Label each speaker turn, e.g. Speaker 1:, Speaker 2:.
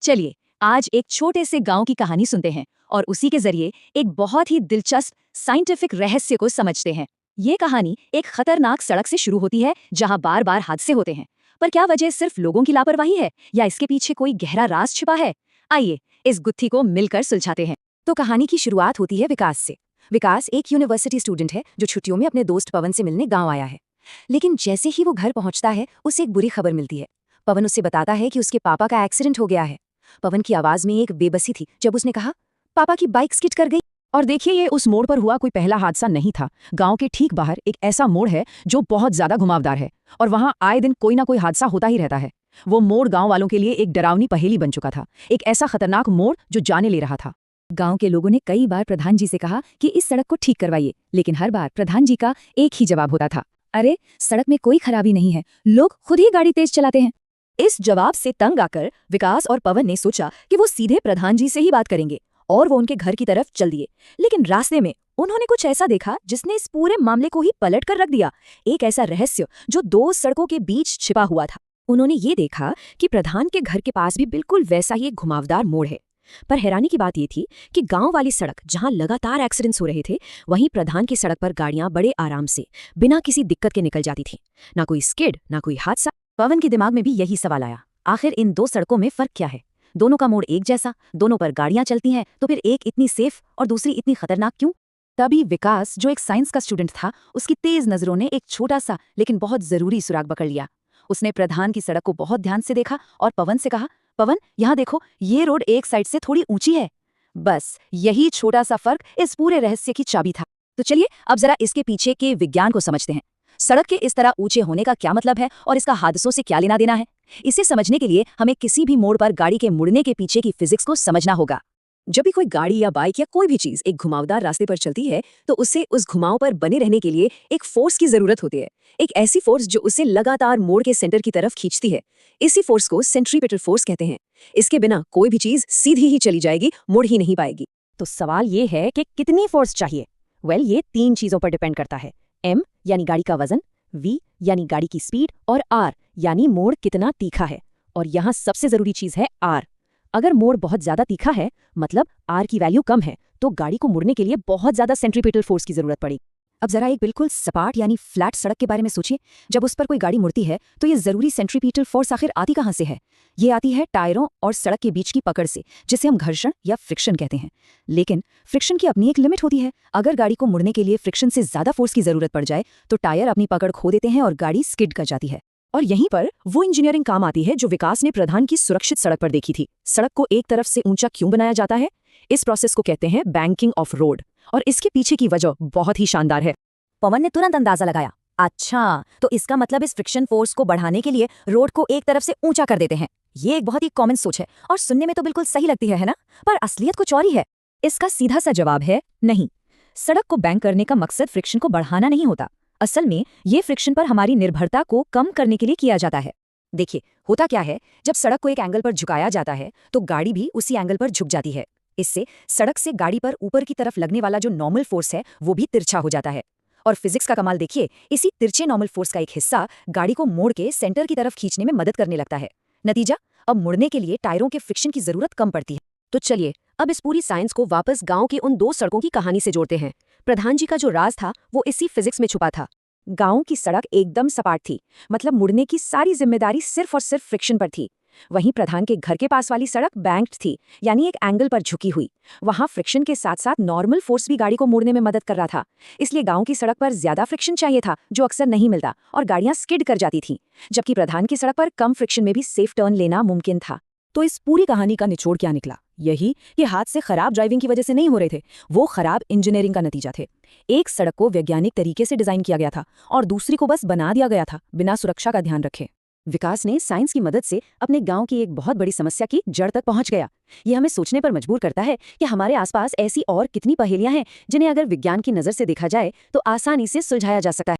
Speaker 1: चलिए आज एक छोटे से गांव की कहानी सुनते हैं और उसी के जरिए एक बहुत ही दिलचस्प साइंटिफिक रहस्य को समझते हैं। ये कहानी एक खतरनाक सड़क से शुरू होती है जहां बार बार हादसे होते हैं। पर क्या वजह सिर्फ लोगों की लापरवाही है या इसके पीछे कोई गहरा राज छिपा है? आइए इस गुत्थी को मिलकर सुलझाते हैं। तो कहानी की शुरुआत होती है विकास से। विकास एक यूनिवर्सिटी स्टूडेंट है जो छुट्टियों में अपने दोस्त पवन से मिलने गाँव आया है। लेकिन जैसे ही वो घर पहुंचता है उसे एक बुरी खबर मिलती है। पवन उससे बताता है कि उसके पापा का एक्सीडेंट हो गया है। पवन की आवाज में एक बेबसी थी जब उसने कहा, पापा की बाइक स्किड कर गई।
Speaker 2: और देखिए, ये उस मोड़ पर हुआ कोई पहला हादसा नहीं था। गांव के ठीक बाहर एक ऐसा मोड़ है जो बहुत ज्यादा घुमावदार है और वहां आए दिन कोई ना कोई हादसा होता ही रहता है। वो मोड़ गांव वालों के लिए एक डरावनी पहेली बन चुका था, एक ऐसा खतरनाक मोड़ जो जाने ले रहा था।
Speaker 1: गांव के लोगों ने कई बार प्रधान जी से कहा कि इस सड़क को ठीक करवाइए, लेकिन हर बार प्रधान जी का एक ही जवाब होता था, अरे सड़क में कोई खराबी नहीं है, लोग खुद ही गाड़ी तेज चलाते हैं। इस जवाब से तंग आकर विकास और पवन ने सोचा कि वो सीधे प्रधान जी से ही बात करेंगे और वो उनके घर की तरफ चल दिए। लेकिन रास्ते में उन्होंने कुछ ऐसा देखा जिसने इस पूरे मामले को ही पलट कर रख दिया, एक ऐसा रहस्य जो दो सड़कों के बीच छिपा हुआ था। उन्होंने ये देखा कि प्रधान के घर के पास भी बिल्कुल वैसा ही एक घुमावदार मोड़ है। पर हैरानी की बात यह थी कि गांव वाली सड़क जहां लगातार एक्सीडेंट्स हो रहे थे, वहीं प्रधान की सड़क पर गाड़ियां बड़े आराम से बिना किसी दिक्कत के निकल जाती थीं। ना कोई स्किड, ना कोई हादसा। पवन के दिमाग में भी यही सवाल आया, आखिर इन दो सड़कों में फर्क क्या है? दोनों का मोड़ एक जैसा, दोनों पर गाड़ियां चलती हैं, तो फिर एक इतनी सेफ और दूसरी इतनी खतरनाक क्यों? तभी विकास, जो एक साइंस का स्टूडेंट था, उसकी तेज नजरों ने एक छोटा सा लेकिन बहुत जरूरी सुराग पकड़ लिया। उसने प्रधान की सड़क को बहुत ध्यान से देखा और पवन से कहा, पवन यहाँ देखो, ये रोड एक साइड से थोड़ी ऊंची है। बस यही छोटा सा फर्क इस पूरे रहस्य की चाबी था। तो चलिए अब जरा इसके पीछे के विज्ञान को समझते हैं। सड़क के इस तरह ऊंचे होने का क्या मतलब है और इसका हादसों से क्या लेना देना है? इसे समझने के लिए हमें किसी भी मोड़ पर गाड़ी के मुड़ने के पीछे की फिजिक्स को समझना होगा। जब भी कोई गाड़ी या बाइक या कोई भी चीज एक घुमावदार रास्ते पर चलती है तो उसे उस घुमाव पर बने रहने के लिए एक फोर्स की जरूरत होती है, एक ऐसी फोर्स जो उसे लगातार मोड़ के सेंटर की तरफ खींचती है। इसी फोर्स को सेंट्रीपिटल फोर्स कहते हैं। इसके बिना कोई भी चीज सीधी ही चली जाएगी, मुड़ ही नहीं पाएगी।
Speaker 2: तो सवाल ये है कि कितनी फोर्स चाहिए? ये 3 चीजों पर डिपेंड करता है। M यानी गाड़ी का वजन, V यानी गाड़ी की स्पीड और R यानी मोड़ कितना तीखा है। और यहाँ सबसे जरूरी चीज है R। अगर मोड़ बहुत ज्यादा तीखा है, मतलब R की वैल्यू कम है, तो गाड़ी को मुड़ने के लिए बहुत ज्यादा सेंट्रीपिटल फोर्स की जरूरत पड़ेगी। अब जरा एक बिल्कुल सपाट यानी फ्लैट सड़क के बारे में सोचिए। जब उस पर कोई गाड़ी मुड़ती है तो ये जरूरी सेंट्रीपिटल फोर्स आखिर आती कहाँ से है? ये आती है टायरों और सड़क के बीच की पकड़ से, जिसे हम घर्षण या फ्रिक्शन कहते हैं। लेकिन फ्रिक्शन की अपनी एक लिमिट होती है। अगर गाड़ी को मुड़ने के लिए फ्रिक्शन से ज्यादा फोर्स की जरूरत पड़ जाए तो टायर अपनी पकड़ खो देते हैं और गाड़ी स्किड कर जाती है। और यहीं पर वो इंजीनियरिंग काम आती है जो विकास ने प्रधान की सुरक्षित सड़क पर देखी थी। सड़क को एक तरफ से ऊंचा क्यों बनाया जाता है? इस प्रोसेस को कहते हैं बैंकिंग ऑफ रोड, और इसके पीछे की वजह बहुत ही शानदार है।
Speaker 1: पवन ने तुरंत अंदाजा लगाया, अच्छा तो इसका मतलब इस फ्रिक्शन फोर्स को बढ़ाने के लिए रोड को एक तरफ से ऊंचा कर देते हैं। ये एक बहुत ही कॉमन सोच है और सुनने में तो बिल्कुल सही लगती है ना? पर असलियत कुछ और ही है। इसका सीधा सा जवाब है नहीं। सड़क को बैंक करने का मकसद फ्रिक्शन को बढ़ाना नहीं होता। असल में ये फ्रिक्शन पर हमारी निर्भरता को कम करने के लिए किया जाता है। देखिए होता क्या है, जब सड़क को एक एंगल पर झुकाया जाता है तो गाड़ी भी उसी एंगल पर झुक जाती है। इससे सड़क से गाड़ी पर ऊपर की तरफ लगने वाला जो नॉर्मल फोर्स है वो भी तिरछा हो जाता है। और फिजिक्स का कमाल देखिए, इसी तिरछे नॉर्मल फोर्स का एक हिस्सा गाड़ी को मोड़ के सेंटर की तरफ खींचने में मदद करने लगता है। नतीजा, अब मुड़ने के लिए टायरों के फ्रिक्शन की जरूरत कम पड़ती है। तो चलिए अब इस पूरी साइंस को वापस गांव की उन दो सड़कों की कहानी से जोड़ते हैं। प्रधान जी का जो राज था वो इसी फिजिक्स में छुपा था। गांव की सड़क एकदम सपाट थी, मतलब मुड़ने की सारी जिम्मेदारी सिर्फ और सिर्फ फ्रिक्शन पर थी। वहीं प्रधान के घर के पास वाली सड़क बैंक्ड थी, यानी एक एंगल पर झुकी हुई। वहां फ्रिक्शन के साथ साथ नॉर्मल फोर्स भी गाड़ी को मोड़ने में मदद कर रहा था। इसलिए गांव की सड़क पर ज्यादा फ्रिक्शन चाहिए था, जो अक्सर नहीं मिलता, और गाड़ियां स्किड कर जाती थीं। जबकि प्रधान की सड़क पर कम फ्रिक्शन में भी सेफ टर्न लेना मुमकिन था।
Speaker 2: तो इस पूरी कहानी का निचोड़ क्या निकला? यही कि हादसे खराब ड्राइविंग की वजह से नहीं हो रहे थे, वो खराब इंजीनियरिंग का नतीजा थे। एक सड़क को वैज्ञानिक तरीके से डिजाइन किया गया था और दूसरी को बस बना दिया गया था बिना सुरक्षा का ध्यान रखे। विकास ने साइंस की मदद से अपने गांव की एक बहुत बड़ी समस्या की जड़ तक पहुंच गया। ये हमें सोचने पर मजबूर करता है कि हमारे आसपास ऐसी और कितनी पहेलियां हैं जिन्हें अगर विज्ञान की नजर से देखा जाए तो आसानी से सुलझाया जा सकता है।